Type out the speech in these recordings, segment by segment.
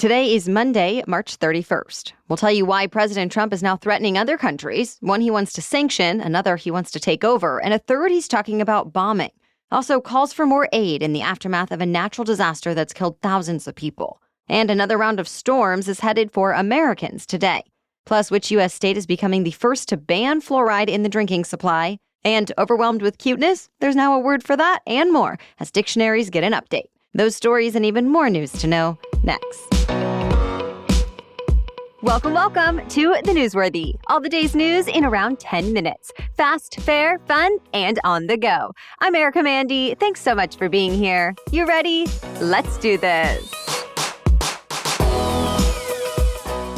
Today is Monday, March 31st. We'll tell you why President Trump is now threatening other countries. One he wants to sanction, another he wants to take over, and a third he's talking about bombing. Also calls for more aid in the aftermath of a natural disaster that's killed thousands of people. And another round of storms is headed for Americans today. Plus, which U.S. state is becoming the first to ban fluoride in the drinking supply? And overwhelmed with cuteness? There's now a word for that and more as dictionaries get an update. Those stories and even more news to know next. Welcome to The Newsworthy. All the day's news in around 10 minutes. Fast, fair, fun, and on the go. I'm Erica Mandy. Thanks so much for being here. You ready? Let's do this.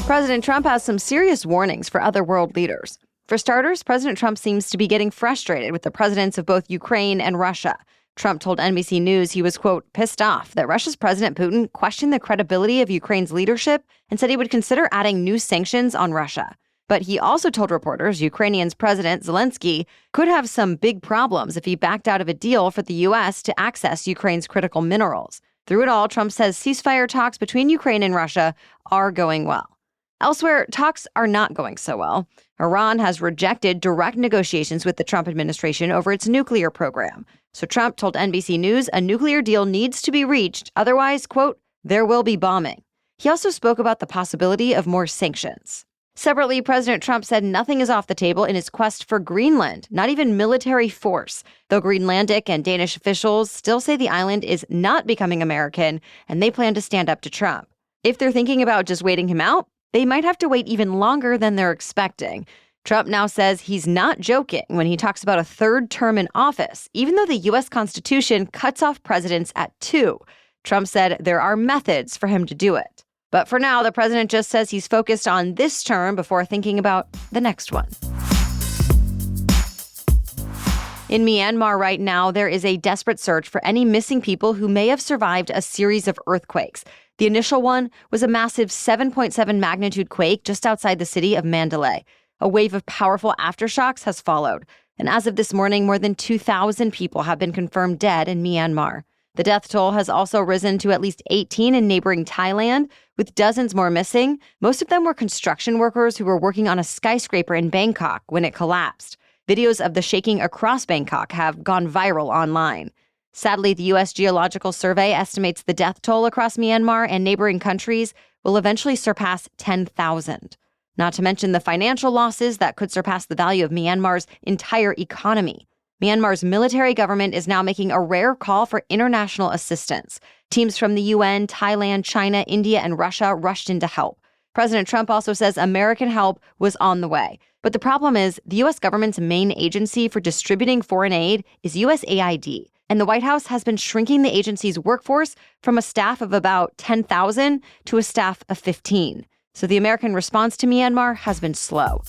President Trump has some serious warnings for other world leaders. For starters, President Trump seems to be getting frustrated with the presidents of both Ukraine and Russia. Trump told NBC News he was, quote, pissed off that Russia's President Putin questioned the credibility of Ukraine's leadership and said he would consider adding new sanctions on Russia. But he also told reporters Ukrainian's President Zelensky could have some big problems if he backed out of a deal for the U.S. to access Ukraine's critical minerals. Through it all, Trump says ceasefire talks between Ukraine and Russia are going well. Elsewhere, talks are not going so well. Iran has rejected direct negotiations with the Trump administration over its nuclear program. So Trump told NBC News a nuclear deal needs to be reached. Otherwise, quote, there will be bombing. He also spoke about the possibility of more sanctions. Separately, President Trump said nothing is off the table in his quest for Greenland, not even military force, though Greenlandic and Danish officials still say the island is not becoming American and they plan to stand up to Trump. If they're thinking about just waiting him out, they might have to wait even longer than they're expecting. Trump now says he's not joking when he talks about a third term in office, even though the U.S. Constitution cuts off presidents at 2. Trump said there are methods for him to do it. But for now, the president just says he's focused on this term before thinking about the next one. In Myanmar right now, there is a desperate search for any missing people who may have survived a series of earthquakes. The initial one was a massive 7.7 magnitude quake just outside the city of Mandalay. A wave of powerful aftershocks has followed. And as of this morning, more than 2,000 people have been confirmed dead in Myanmar. The death toll has also risen to at least 18 in neighboring Thailand, with dozens more missing. Most of them were construction workers who were working on a skyscraper in Bangkok when it collapsed. Videos of the shaking across Bangkok have gone viral online. Sadly, the U.S. Geological Survey estimates the death toll across Myanmar and neighboring countries will eventually surpass 10,000. Not to mention the financial losses that could surpass the value of Myanmar's entire economy. Myanmar's military government is now making a rare call for international assistance. Teams from the UN, Thailand, China, India, and Russia rushed in to help. President Trump also says American help was on the way. But the problem is the U.S. government's main agency for distributing foreign aid is USAID. And the White House has been shrinking the agency's workforce from a staff of about 10,000 to a staff of 15. So the American response to Myanmar has been slow.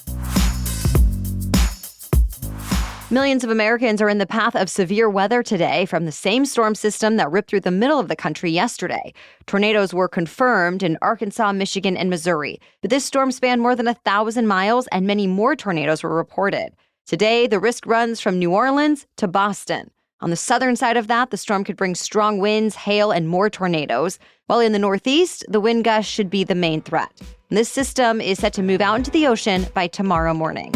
Millions of Americans are in the path of severe weather today from the same storm system that ripped through the middle of the country yesterday. Tornadoes were confirmed in Arkansas, Michigan, and Missouri. But this storm spanned more than 1,000 miles and many more tornadoes were reported. Today, the risk runs from New Orleans to Boston. On the southern side of that, the storm could bring strong winds, hail, and more tornadoes. While in the northeast, the wind gusts should be the main threat. And this system is set to move out into the ocean by tomorrow morning.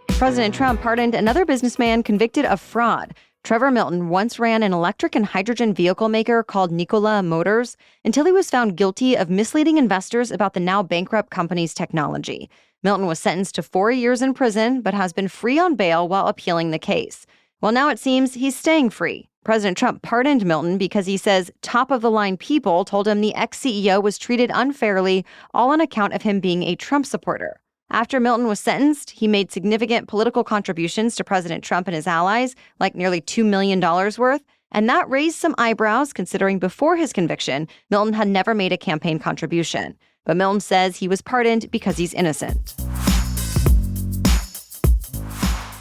President Trump pardoned another businessman convicted of fraud. Trevor Milton once ran an electric and hydrogen vehicle maker called Nikola Motors until he was found guilty of misleading investors about the now bankrupt company's technology. Milton was sentenced to 4 years in prison, but has been free on bail while appealing the case. Well, now it seems he's staying free. President Trump pardoned Milton because he says top-of-the-line people told him the ex-CEO was treated unfairly, all on account of him being a Trump supporter. After Milton was sentenced, he made significant political contributions to President Trump and his allies, like nearly $2 million worth, and that raised some eyebrows considering before his conviction, Milton had never made a campaign contribution. But Milton says he was pardoned because he's innocent.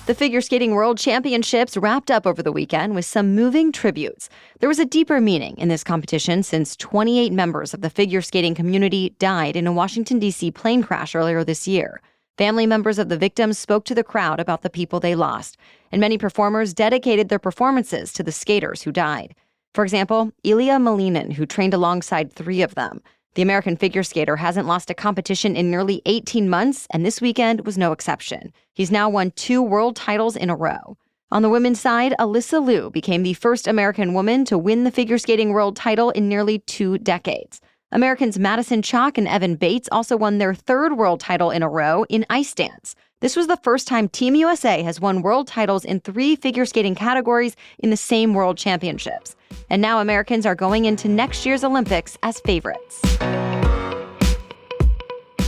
The Figure Skating World Championships wrapped up over the weekend with some moving tributes. There was a deeper meaning in this competition since 28 members of the figure skating community died in a Washington, D.C. plane crash earlier this year. Family members of the victims spoke to the crowd about the people they lost, and many performers dedicated their performances to the skaters who died. For example, Ilya Malinin, who trained alongside 3 of them. The American figure skater hasn't lost a competition in nearly 18 months, and this weekend was no exception. He's now won 2 world titles in a row. On the women's side, Alyssa Liu became the first American woman to win the figure skating world title in nearly 2 decades. Americans Madison Chock and Evan Bates also won their 3rd world title in a row in ice dance. This was the first time Team USA has won world titles in 3 figure skating categories in the same world championships. And now Americans are going into next year's Olympics as favorites.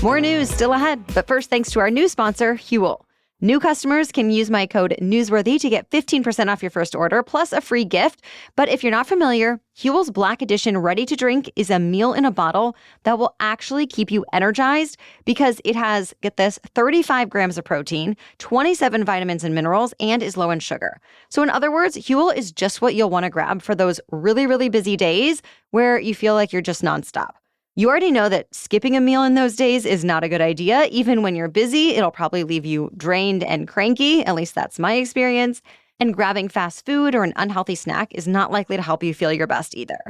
More news still ahead, but first, thanks to our new sponsor, Huel. New customers can use my code Newsworthy to get 15% off your first order, plus a free gift. But if you're not familiar, Huel's Black Edition ready-to-drink is a meal in a bottle that will actually keep you energized because it has, get this, 35 grams of protein, 27 vitamins and minerals, and is low in sugar. So in other words, Huel is just what you'll want to grab for those really, really busy days where you feel like you're just nonstop. You already know that skipping a meal in those days is not a good idea. Even when you're busy, it'll probably leave you drained and cranky. At least that's my experience. And grabbing fast food or an unhealthy snack is not likely to help you feel your best either.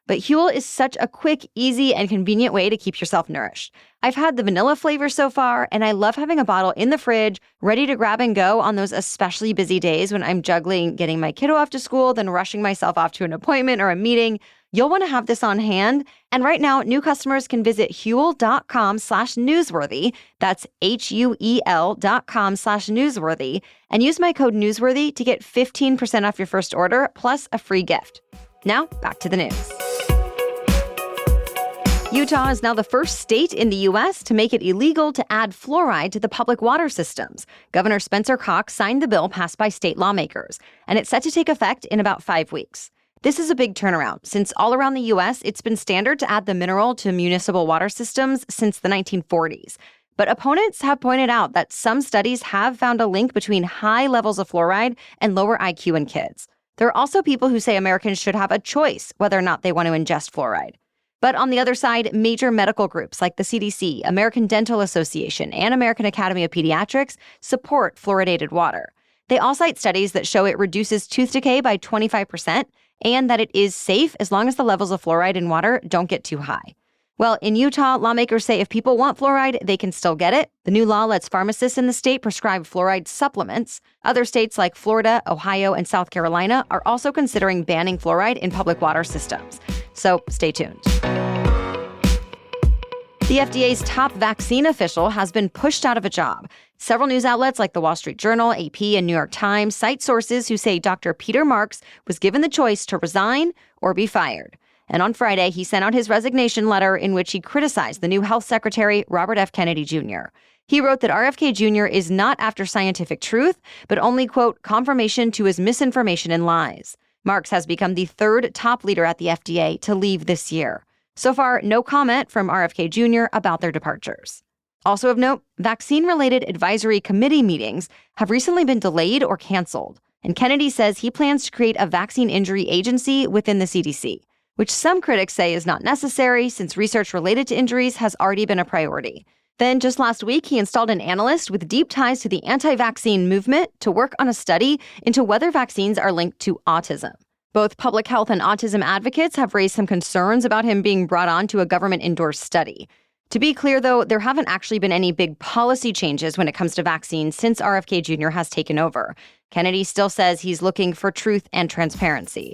But Huel is such a quick, easy, and convenient way to keep yourself nourished. I've had the vanilla flavor so far, and I love having a bottle in the fridge, ready to grab and go on those especially busy days when I'm juggling getting my kiddo off to school, then rushing myself off to an appointment or a meeting. You'll want to have this on hand. And right now, new customers can visit Huel.com/newsworthy. That's HUEL.com/newsworthy. And use my code Newsworthy to get 15% off your first order, plus a free gift. Now, back to the news. Utah is now the first state in the U.S. to make it illegal to add fluoride to the public water systems. Governor Spencer Cox signed the bill passed by state lawmakers, and it's set to take effect in about 5 weeks. This is a big turnaround, since all around the U.S., it's been standard to add the mineral to municipal water systems since the 1940s. But opponents have pointed out that some studies have found a link between high levels of fluoride and lower IQ in kids. There are also people who say Americans should have a choice whether or not they want to ingest fluoride. But on the other side, major medical groups like the CDC, American Dental Association, and American Academy of Pediatrics support fluoridated water. They all cite studies that show it reduces tooth decay by 25%, and that it is safe as long as the levels of fluoride in water don't get too high. Well, in Utah, lawmakers say if people want fluoride, they can still get it. The new law lets pharmacists in the state prescribe fluoride supplements. Other states like Florida, Ohio, and South Carolina are also considering banning fluoride in public water systems. So stay tuned. The FDA's top vaccine official has been pushed out of a job. Several news outlets like the Wall Street Journal, AP, and New York Times cite sources who say Dr. Peter Marks was given the choice to resign or be fired. And on Friday, he sent out his resignation letter in which he criticized the new health secretary, Robert F. Kennedy Jr. He wrote that RFK Jr. is not after scientific truth, but only, quote, confirmation to his misinformation and lies. Marks has become the 3rd top leader at the FDA to leave this year. So far, no comment from RFK Jr. about their departures. Also of note, vaccine-related advisory committee meetings have recently been delayed or canceled. And Kennedy says he plans to create a vaccine injury agency within the CDC, which some critics say is not necessary since research related to injuries has already been a priority. Then just last week, he installed an analyst with deep ties to the anti-vaccine movement to work on a study into whether vaccines are linked to autism. Both public health and autism advocates have raised some concerns about him being brought on to a government-endorsed study. To be clear, though, there haven't actually been any big policy changes when it comes to vaccines since RFK Jr. has taken over. Kennedy still says he's looking for truth and transparency.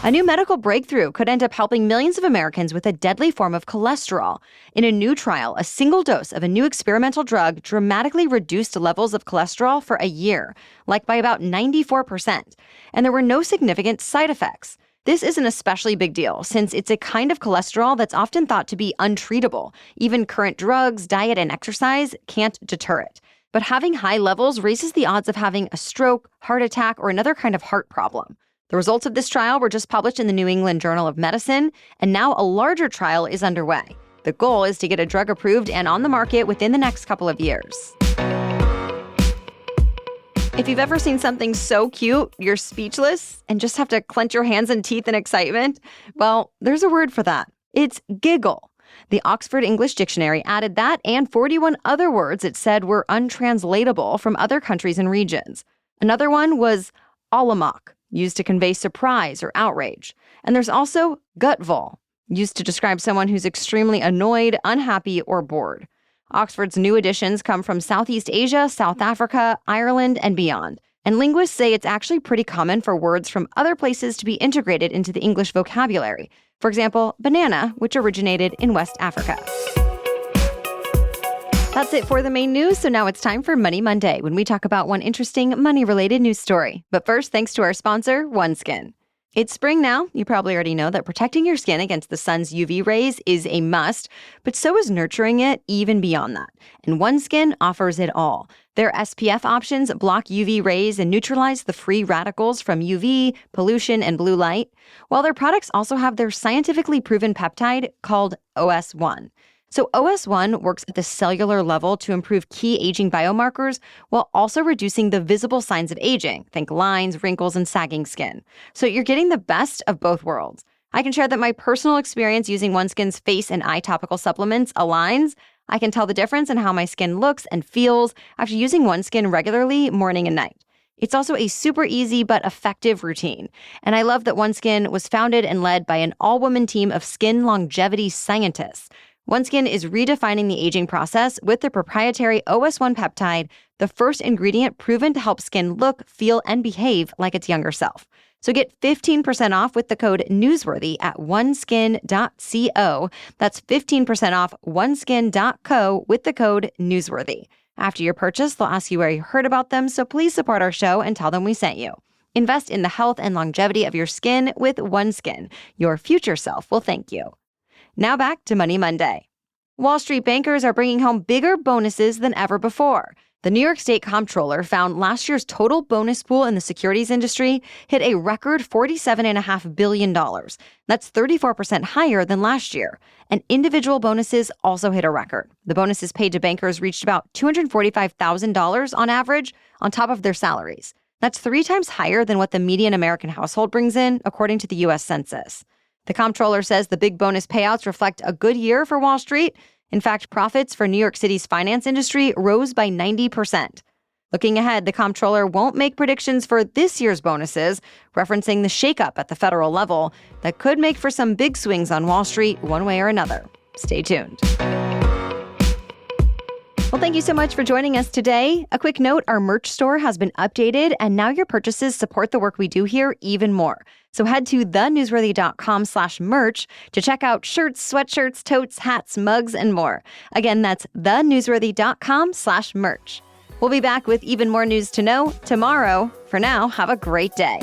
A new medical breakthrough could end up helping millions of Americans with a deadly form of cholesterol. In a new trial, a single dose of a new experimental drug dramatically reduced levels of cholesterol for a year, like by about 94%. And there were no significant side effects. This is an especially big deal since it's a kind of cholesterol that's often thought to be untreatable. Even current drugs, diet, and exercise can't deter it. But having high levels raises the odds of having a stroke, heart attack, or another kind of heart problem. The results of this trial were just published in the New England Journal of Medicine, and now a larger trial is underway. The goal is to get a drug approved and on the market within the next couple of years. If you've ever seen something so cute, you're speechless and just have to clench your hands and teeth in excitement, well, there's a word for that. It's giggle. The Oxford English Dictionary added that and 41 other words it said were untranslatable from other countries and regions. Another one was Alamak. used to convey surprise or outrage. And there's also gutvol, used to describe someone who's extremely annoyed, unhappy, or bored. Oxford's new editions come from Southeast Asia, South Africa, Ireland, and beyond. And linguists say it's actually pretty common for words from other places to be integrated into the English vocabulary. For example, banana, which originated in West Africa. That's it for the main news, so now it's time for Money Monday, when we talk about one interesting money-related news story. But first, thanks to our sponsor, OneSkin. It's spring now. You probably already know that protecting your skin against the sun's UV rays is a must, but so is nurturing it even beyond that. And OneSkin offers it all. Their SPF options block UV rays and neutralize the free radicals from UV, pollution, and blue light, while their products also have their scientifically proven peptide called OS1. So OS1 works at the cellular level to improve key aging biomarkers while also reducing the visible signs of aging, think lines, wrinkles, and sagging skin. So you're getting the best of both worlds. I can share that my personal experience using OneSkin's face and eye topical supplements aligns. I can tell the difference in how my skin looks and feels after using OneSkin regularly morning and night. It's also a super easy but effective routine. And I love that OneSkin was founded and led by an all-woman team of skin longevity scientists. OneSkin is redefining the aging process with the proprietary OS1 peptide, the first ingredient proven to help skin look, feel, and behave like its younger self. So get 15% off with the code newsworthy at oneskin.co. That's 15% off oneskin.co with the code newsworthy. After your purchase, they'll ask you where you heard about them, so please support our show and tell them we sent you. Invest in the health and longevity of your skin with OneSkin. Your future self will thank you. Now back to Money Monday. Wall Street bankers are bringing home bigger bonuses than ever before. The New York State Comptroller found last year's total bonus pool in the securities industry hit a record $47.5 billion. That's 34% higher than last year. And individual bonuses also hit a record. The bonuses paid to bankers reached about $245,000 on average on top of their salaries. That's 3 times higher than what the median American household brings in, according to the U.S. Census. The comptroller says the big bonus payouts reflect a good year for Wall Street. In fact, profits for New York City's finance industry rose by 90%. Looking ahead, the comptroller won't make predictions for this year's bonuses, referencing the shakeup at the federal level that could make for some big swings on Wall Street one way or another. Stay tuned. Well, thank you so much for joining us today. A quick note, our merch store has been updated, and now your purchases support the work we do here even more. So head to thenewsworthy.com/merch to check out shirts, sweatshirts, totes, hats, mugs, and more. Again, that's thenewsworthy.com/merch. We'll be back with even more news to know tomorrow. For now, have a great day.